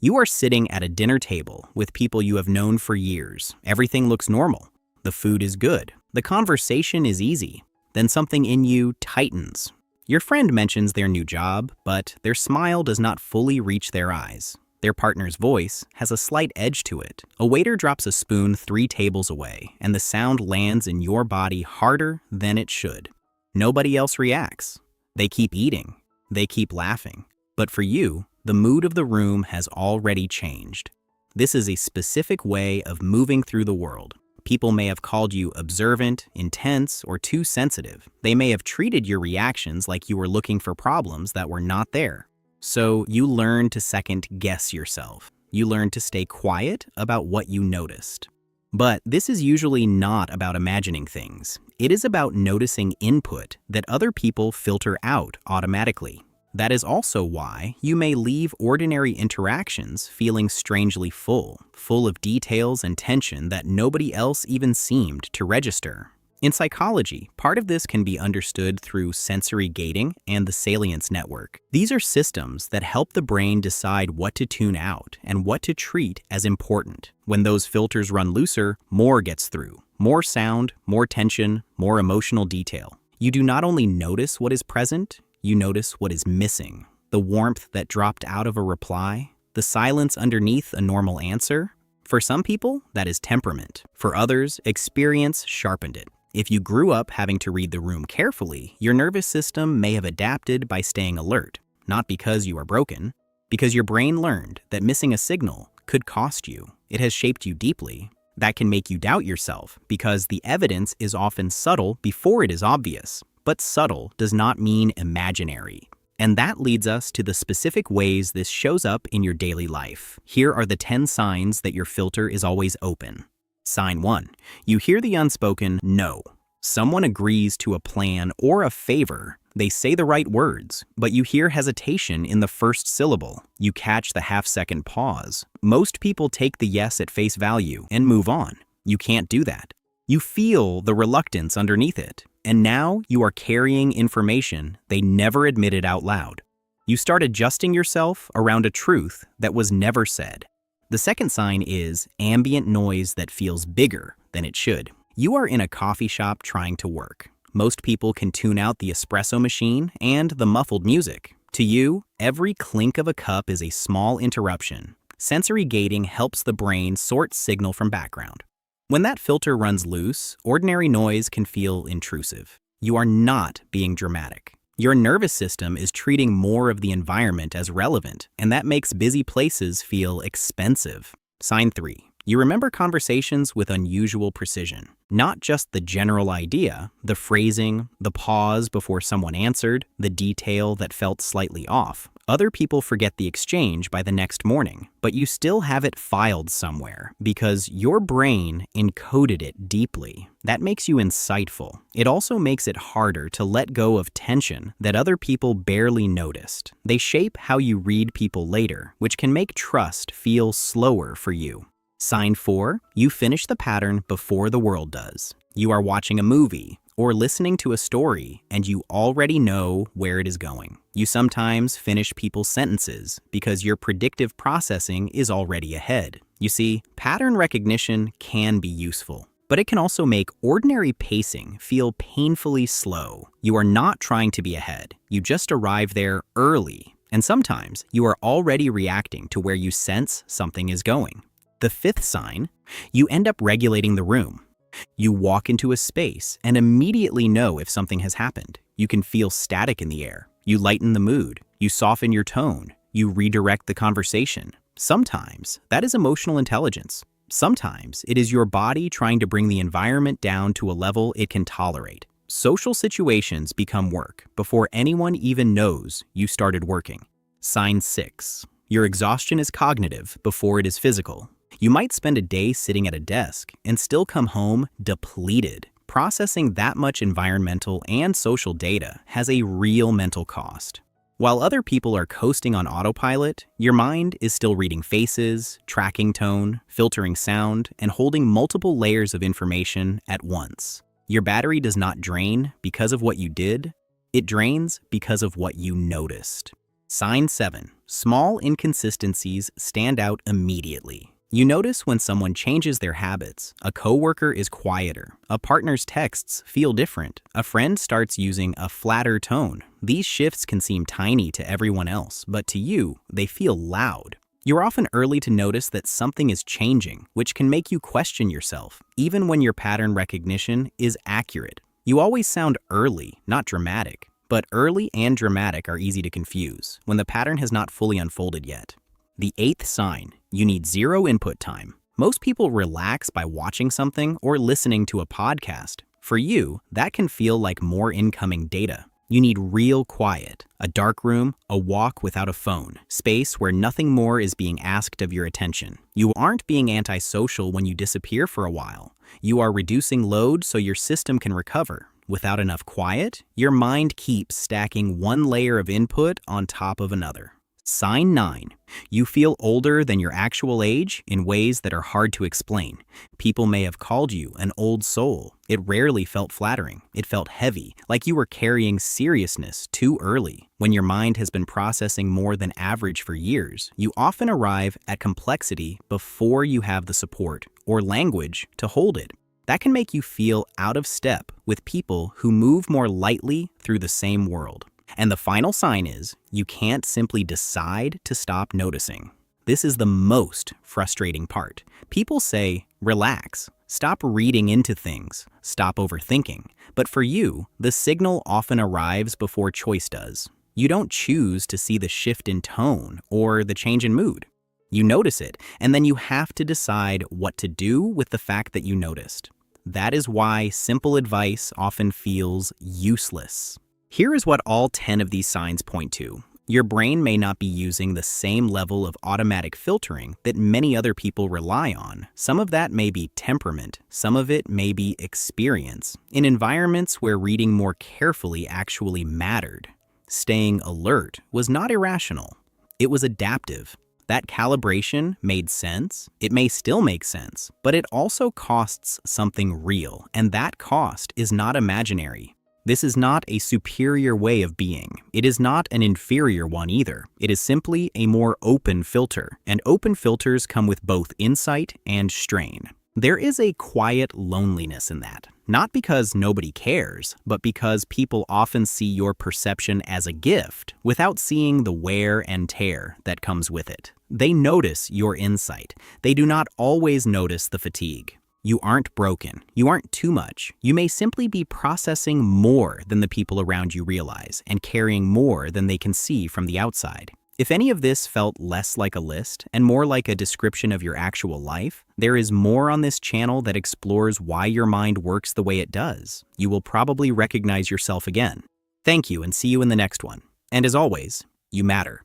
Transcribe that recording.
You are sitting at a dinner table with people you have known for years. Everything looks normal. The food is good. The conversation is easy. Then something in you tightens. Your friend mentions their new job, but their smile does not fully reach their eyes. Their partner's voice has a slight edge to it. A waiter drops a spoon 3 tables away, and the sound lands in your body harder than it should. Nobody else reacts. They keep eating. They keep laughing. But for you, the mood of the room has already changed. This is a specific way of moving through the world. People may have called you observant, intense, or too sensitive. They may have treated your reactions like you were looking for problems that were not there. So you learn to second-guess yourself. You learn to stay quiet about what you noticed. But this is usually not about imagining things. It is about noticing input that other people filter out automatically. That is also why you may leave ordinary interactions feeling strangely full of details and tension that nobody else even seemed to register. In psychology, part of this can be understood through sensory gating and the salience network. These are systems that help the brain decide what to tune out and what to treat as important. When those filters run looser, more gets through. More sound, more tension, more emotional detail. You do not only notice what is present, you notice what is missing. The warmth that dropped out of a reply, the silence underneath a normal answer. For some people, that is temperament. For others, experience sharpened it. If you grew up having to read the room carefully, your nervous system may have adapted by staying alert, not because you are broken, because your brain learned that missing a signal could cost you. It has shaped you deeply. That can make you doubt yourself because the evidence is often subtle before it is obvious. But subtle does not mean imaginary. And that leads us to the specific ways this shows up in your daily life. Here are the 10 signs that your filter is always open. Sign 1. You hear the unspoken no. Someone agrees to a plan or a favor. They say the right words, but you hear hesitation in the first syllable. You catch the half-second pause. Most people take the yes at face value and move on. You can't do that. You feel the reluctance underneath it. And now you are carrying information they never admitted out loud. You start adjusting yourself around a truth that was never said. The second sign is ambient noise that feels bigger than it should. You are in a coffee shop trying to work. Most people can tune out the espresso machine and the muffled music. To you, every clink of a cup is a small interruption. Sensory gating helps the brain sort signal from background. When that filter runs loose, ordinary noise can feel intrusive. You are not being dramatic. Your nervous system is treating more of the environment as relevant, and that makes busy places feel expensive. Sign 3. You remember conversations with unusual precision. Not just the general idea, the phrasing, the pause before someone answered, the detail that felt slightly off. Other people forget the exchange by the next morning, but you still have it filed somewhere because your brain encoded it deeply. That makes you insightful. It also makes it harder to let go of tension that other people barely noticed. They shape how you read people later, which can make trust feel slower for you. Sign 4. You finish the pattern before the world does. You are watching a movie or listening to a story and you already know where it is going. You sometimes finish people's sentences because your predictive processing is already ahead. You see, pattern recognition can be useful, but it can also make ordinary pacing feel painfully slow. You are not trying to be ahead. You just arrive there early, and sometimes you are already reacting to where you sense something is going. The 5th sign, you end up regulating the room. You walk into a space and immediately know if something has happened. You can feel static in the air. You lighten the mood. You soften your tone. You redirect the conversation. Sometimes that is emotional intelligence. Sometimes it is your body trying to bring the environment down to a level it can tolerate. Social situations become work before anyone even knows you started working. Sign 6. Your exhaustion is cognitive before it is physical. You might spend a day sitting at a desk and still come home depleted. Processing that much environmental and social data has a real mental cost. While other people are coasting on autopilot, your mind is still reading faces, tracking tone, filtering sound, and holding multiple layers of information at once. Your battery does not drain because of what you did, it drains because of what you noticed. Sign 7. Small inconsistencies stand out immediately. You notice when someone changes their habits, a coworker is quieter, a partner's texts feel different, a friend starts using a flatter tone. These shifts can seem tiny to everyone else, but to you, they feel loud. You're often early to notice that something is changing, which can make you question yourself, even when your pattern recognition is accurate. You always sound early, not dramatic. But early and dramatic are easy to confuse when the pattern has not fully unfolded yet. The 8th sign, you need zero input time. Most people relax by watching something or listening to a podcast. For you, that can feel like more incoming data. You need real quiet, a dark room, a walk without a phone, space where nothing more is being asked of your attention. You aren't being antisocial when you disappear for a while. You are reducing load so your system can recover. Without enough quiet, your mind keeps stacking one layer of input on top of another. Sign 9. You feel older than your actual age in ways that are hard to explain. People may have called you an old soul. It rarely felt flattering. It felt heavy, like you were carrying seriousness too early. When your mind has been processing more than average for years, you often arrive at complexity before you have the support or language to hold it. That can make you feel out of step with people who move more lightly through the same world. And the final sign is, you can't simply decide to stop noticing. This is the most frustrating part. People say, relax, stop reading into things, stop overthinking. But for you, the signal often arrives before choice does. You don't choose to see the shift in tone or the change in mood. You notice it, and then you have to decide what to do with the fact that you noticed. That is why simple advice often feels useless. Here is what all 10 of these signs point to. Your brain may not be using the same level of automatic filtering that many other people rely on. Some of that may be temperament, some of it may be experience, in environments where reading more carefully actually mattered. Staying alert was not irrational. It was adaptive. That calibration made sense. It may still make sense, but it also costs something real, and that cost is not imaginary. This is not a superior way of being. It is not an inferior one either. It is simply a more open filter, and open filters come with both insight and strain. There is a quiet loneliness in that, not because nobody cares, but because people often see your perception as a gift without seeing the wear and tear that comes with it. They notice your insight. They do not always notice the fatigue. You aren't broken. You aren't too much. You may simply be processing more than the people around you realize and carrying more than they can see from the outside. If any of this felt less like a list and more like a description of your actual life, there is more on this channel that explores why your mind works the way it does. You will probably recognize yourself again. Thank you and see you in the next one. And as always, you matter.